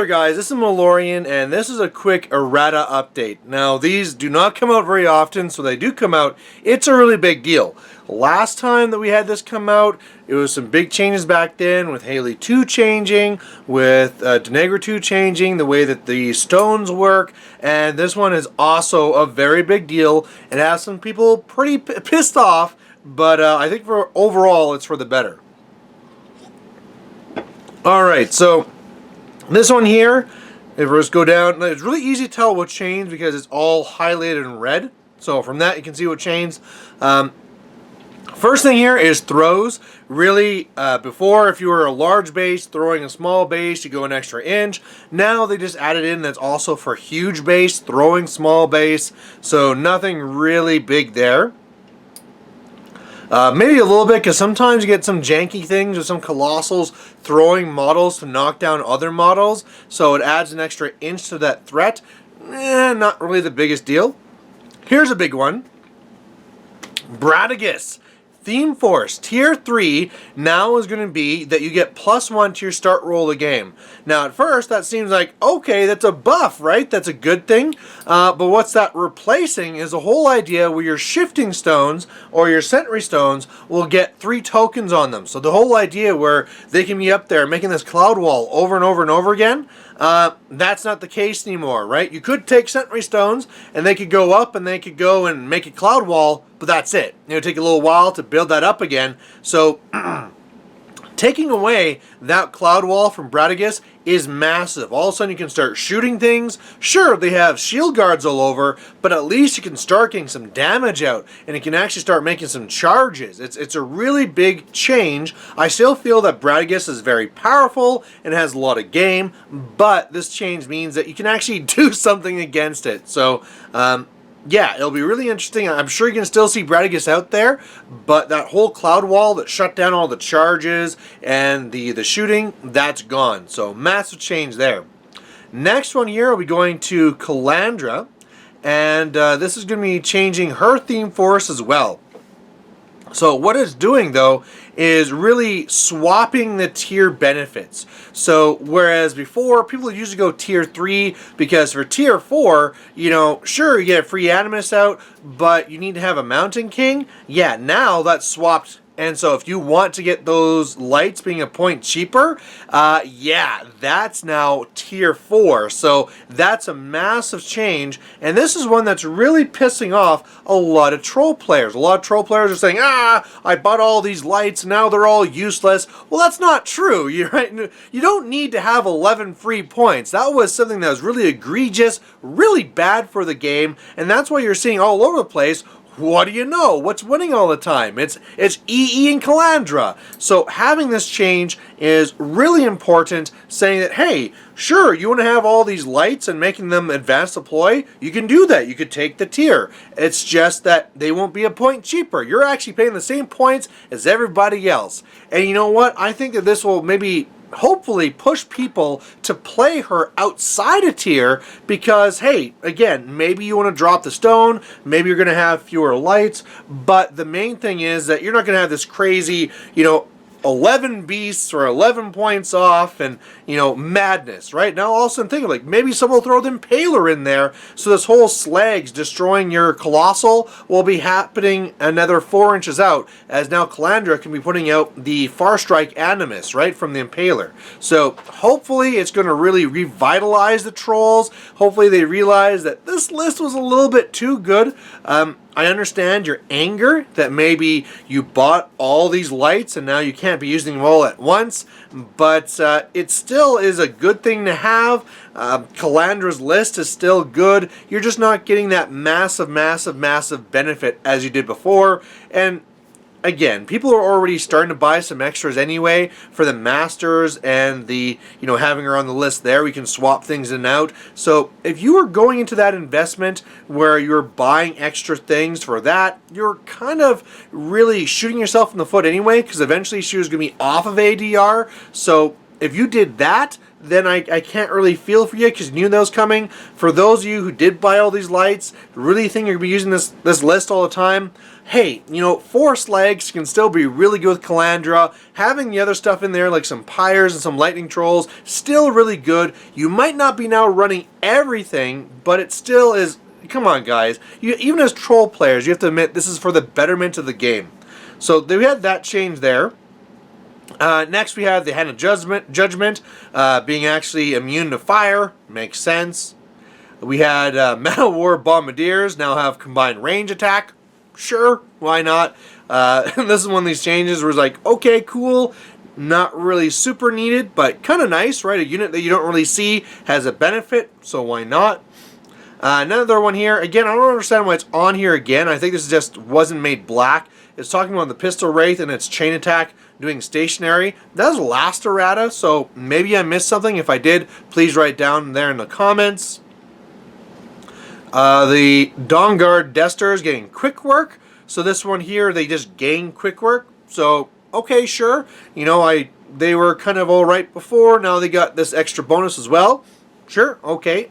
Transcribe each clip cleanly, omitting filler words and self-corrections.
there guys, this is Malorian and this is a quick errata update. Now these do not come out very often, so they do come out. It's a really big deal. Last time that we had this come out, it was some big changes back then with Haley 2 changing, with Denegra 2 changing, the way that the stones work, and this one is also a very big deal and has some people pretty pissed off, but I think for overall it's for the better. Alright, so this one here, if we just go down, it's really easy to tell what changed because it's all highlighted in red. So from that you can see what changed. First thing here is throws. Really, before if you were a large base throwing a small base, you go an extra inch. Now they just added in that's also for huge base throwing small base. So nothing really big there. Maybe a little bit, because sometimes you get some janky things with some colossals throwing models to knock down other models, so it adds an extra inch to that threat. Not really the biggest deal. Here's a big one. Bradigus. Theme Force Tier 3 now is going to be that you get +1 to your start roll of the game. Now at first that seems like, okay, that's a buff, right? That's a good thing. But what's that replacing is the whole idea where your shifting stones or your sentry stones will get 3 tokens on them. So the whole idea where they can be up there making this cloud wall over and over and over again, that's not the case anymore, right? You could take sentry stones and they could go up and they could go and make a cloud wall, but that's it. It would take a little while to build that up again. So taking away that cloud wall from Bradigus is massive. All of a sudden you can start shooting things. Sure, they have shield guards all over, but at least you can start getting some damage out, and you can actually start making some charges. It's a really big change. I still feel that Bradigus is very powerful and has a lot of game, but this change means that you can actually do something against it. So, yeah, it'll be really interesting. I'm sure you can still see Bradigus out there, but that whole cloud wall that shut down all the charges and the shooting, that's gone. So massive change there. Next one here, we'll be going to Calandra, and this is going to be changing her theme force as well. So what it's doing though is really swapping the tier benefits. So whereas before people usually go tier 3 because for tier 4, you know, sure you get a free Animus out, but you need to have a Mountain King. Yeah, now that's swapped. And so if you want to get those lights being a point cheaper, yeah, that's now tier 4. So that's a massive change. And this is one that's really pissing off a lot of troll players. A lot of troll players are saying, I bought all these lights, now they're all useless. Well, that's not true. You don't need to have 11 free points. That was something that was really egregious, really bad for the game. And that's why you're seeing all over the place, what do you know? What's winning all the time? It's EE and Calandra. So having this change is really important, saying that, hey, sure, you want to have all these lights and making them advanced deploy? You can do that. You could take the tier. It's just that they won't be a point cheaper. You're actually paying the same points as everybody else. And you know what? I think that this will maybe hopefully push people to play her outside a tier because, hey, again, maybe you want to drop the stone, maybe you're going to have fewer lights, but the main thing is that you're not going to have this crazy, 11 beasts or 11 points off and, madness, right? Now all of a sudden think of like, maybe someone will throw the Impaler in there, so this whole slags destroying your Colossal will be happening another 4 inches out, as now Calandra can be putting out the Far Strike Animus, right, from the Impaler. So hopefully it's going to really revitalize the trolls. Hopefully they realize that this list was a little bit too good. I understand your anger that maybe you bought all these lights and now you can't be using them all at once, but it still is a good thing to have. Calandra's list is still good. You're just not getting that massive, massive, massive benefit as you did before. And again, people are already starting to buy some extras anyway for the Masters and the, having her on the list there. We can swap things in and out. So if you were going into that investment where you're buying extra things for that, you're kind of really shooting yourself in the foot anyway, because eventually she was going to be off of ADR. So if you did that, then I can't really feel for you because you knew that was coming. For those of you who did buy all these lights, really think you're going to be using this list all the time, hey, you know, Force Legs can still be really good with Calandra. Having the other stuff in there, like some Pyres and some Lightning Trolls, still really good. You might not be now running everything, but it still is. Come on, guys. Even as Troll players, you have to admit this is for the betterment of the game. So we had that change there. Next, we have the Hand of Judgment being actually immune to fire. Makes sense. We had Metal War Bombardiers now have combined range attack. Sure, why not? This is one of these changes where it's like, okay, cool. Not really super needed, but kind of nice, right? A unit that you don't really see has a benefit, so why not? Another one here. Again, I don't understand why it's on here again. I think this just wasn't made black. It's talking about the Pistol Wraith and its chain attack doing stationary. That was last errata, so maybe I missed something. If I did, please write down there in the comments. The Dawnguard Desters getting quick work. So this one here, they just gain quick work. So, okay, sure. You know, they were kind of all right before. Now they got this extra bonus as well. Sure, okay.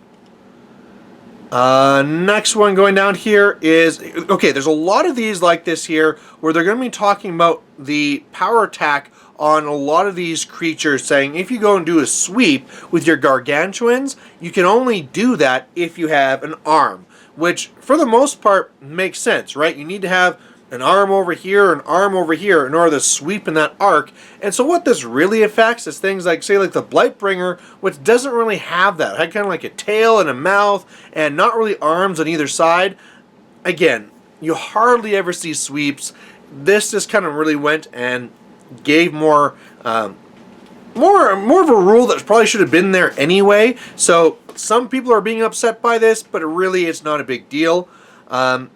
Next one going down here is, okay, there's a lot of these like this here where they're going to be talking about the power attack on a lot of these creatures, saying if you go and do a sweep with your Gargantuans, you can only do that if you have an arm, which for the most part makes sense, right? You need to have an arm over here, an arm over here in order to sweep in that arc. And so what this really affects is things like, say, like the Blightbringer, which doesn't really have that. It had kind of like a tail and a mouth and not really arms on either side. Again, you hardly ever see sweeps. This just kind of really went and gave more of a rule that probably should have been there anyway. So some people are being upset by this, but really it's not a big deal.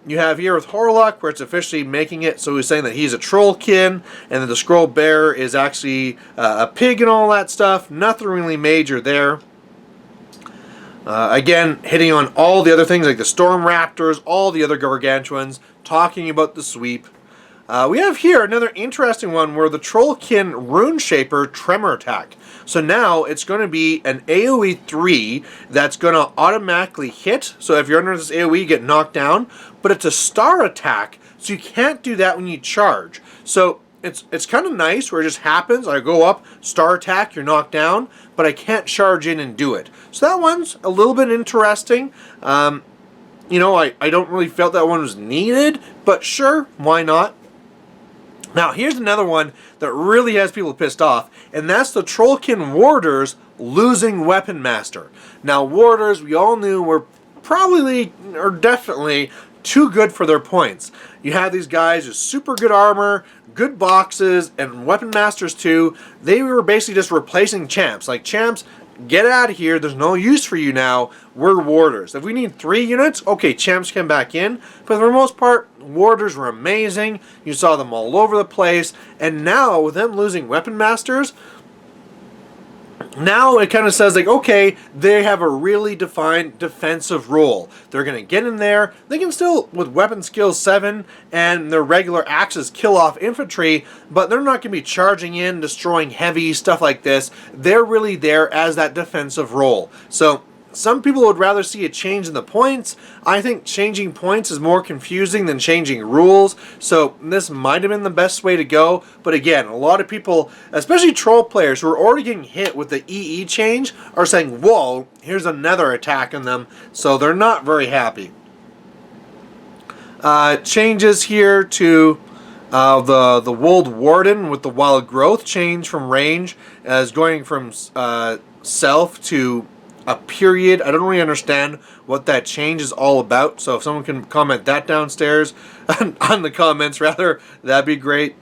You have here with Horlock where it's officially making it, so he's saying that he's a Trollkin, and that the Scroll Bearer is actually a pig and all that stuff. Nothing really major there. Again, hitting on all the other things like the Storm Raptors, all the other Gargantuans, talking about the sweep. We have here another interesting one where the Trollkin Rune Shaper Tremor attack. So now it's going to be an AoE 3 that's going to automatically hit. So if you're under this AoE, you get knocked down. But it's a star attack, so you can't do that when you charge. So it's kind of nice where it just happens. I go up, star attack, you're knocked down, but I can't charge in and do it. So that one's a little bit interesting. You know, I don't really felt that one was needed, but sure, why not? Now, here's another one that really has people pissed off, and that's the Trollkin Warders losing Weapon Master. Now, Warders, we all knew, were probably, or definitely, too good for their points. You have these guys with super good armor, good boxes, and Weapon Masters too. They were basically just replacing Champs. Like, Champs, get out of here. There's no use for you now. We're Warders. If we need 3 units, okay, Champs come back in. But for the most part, Warders were amazing. You saw them all over the place. And now, with them losing Weapon Masters, now it kind of says like, okay, they have a really defined defensive role. They're going to get in there. They can still, with weapon skills 7 and their regular axes, kill off infantry, but they're not going to be charging in, destroying heavy, stuff like this. They're really there as that defensive role. So some people would rather see a change in the points. I think changing points is more confusing than changing rules, so this might have been the best way to go. But again, a lot of people, especially troll players who are already getting hit with the EE change, are saying, whoa, here's another attack on them, so they're not very happy. Changes here to the Wold Warden with the Wild Growth change from range as going from self to a period. I don't really understand what that change is all about, so if someone can comment that downstairs on the comments rather, that'd be great.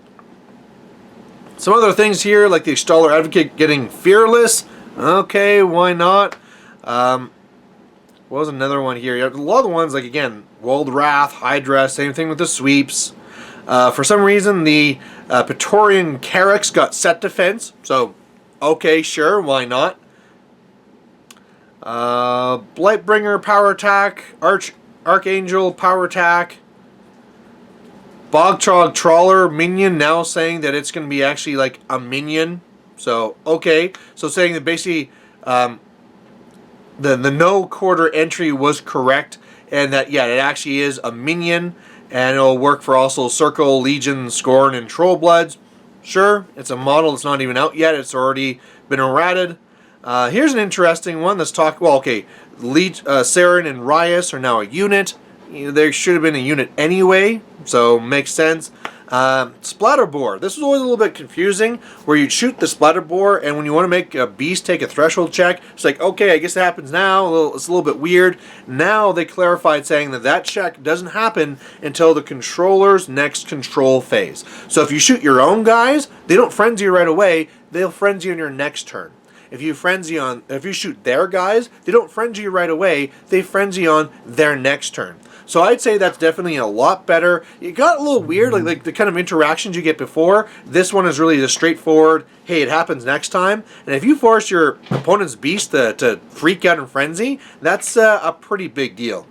Some other things here like the Installer Advocate getting Fearless. Okay, why not? What was another one here? You have a lot of the ones like, again, World Wrath, Hydra, same thing with the sweeps. For some reason the Praetorian Carrax got set defense, so okay, sure, why not? Blightbringer power attack, Archangel power attack, Bogtrog Trawler minion now saying that it's going to be actually like a minion. So, okay. So saying that basically the no quarter entry was correct, and that, yeah, it actually is a minion, and it'll work for also Circle, Legion, Scorn, and Troll Bloods. Sure, it's a model that's not even out yet. It's already been errated. Here's an interesting one. Let's talk. Well, okay, Saren and Rias are now a unit. There should have been a unit anyway, so makes sense. Splatterboar. This was always a little bit confusing, where you'd shoot the Splatterboar, and when you want to make a beast take a threshold check, it's like, okay, I guess it happens now. It's a little bit weird. Now they clarified saying that that check doesn't happen until the controller's next control phase. So if you shoot your own guys, they don't frenzy right away. They'll frenzy on your next turn. If you shoot their guys, they don't frenzy you right away. They frenzy on their next turn. So I'd say that's definitely a lot better. It got a little weird, like the kind of interactions you get before. This one is really just straightforward. Hey, it happens next time. And if you force your opponent's beast to freak out and frenzy, that's a pretty big deal.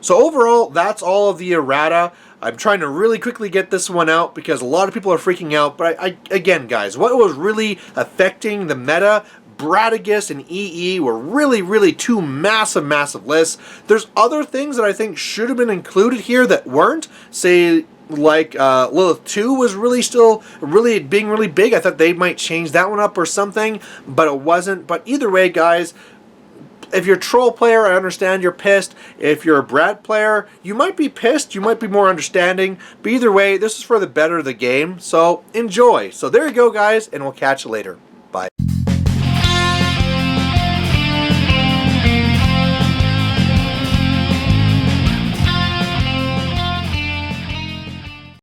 So overall, that's all of the errata. I'm trying to really quickly get this one out because a lot of people are freaking out. But again, guys, what was really affecting the meta, Bratagus and EE were really two massive lists. There's other things that I think should have been included here that weren't. Say, like Lilith 2 was being really big. I thought they might change that one up or something, but it wasn't. But either way, guys, if you're a troll player, I understand you're pissed. If you're a Brad player, you might be pissed. You might be more understanding. But either way, this is for the better of the game. So enjoy. So there you go, guys, and we'll catch you later. Bye.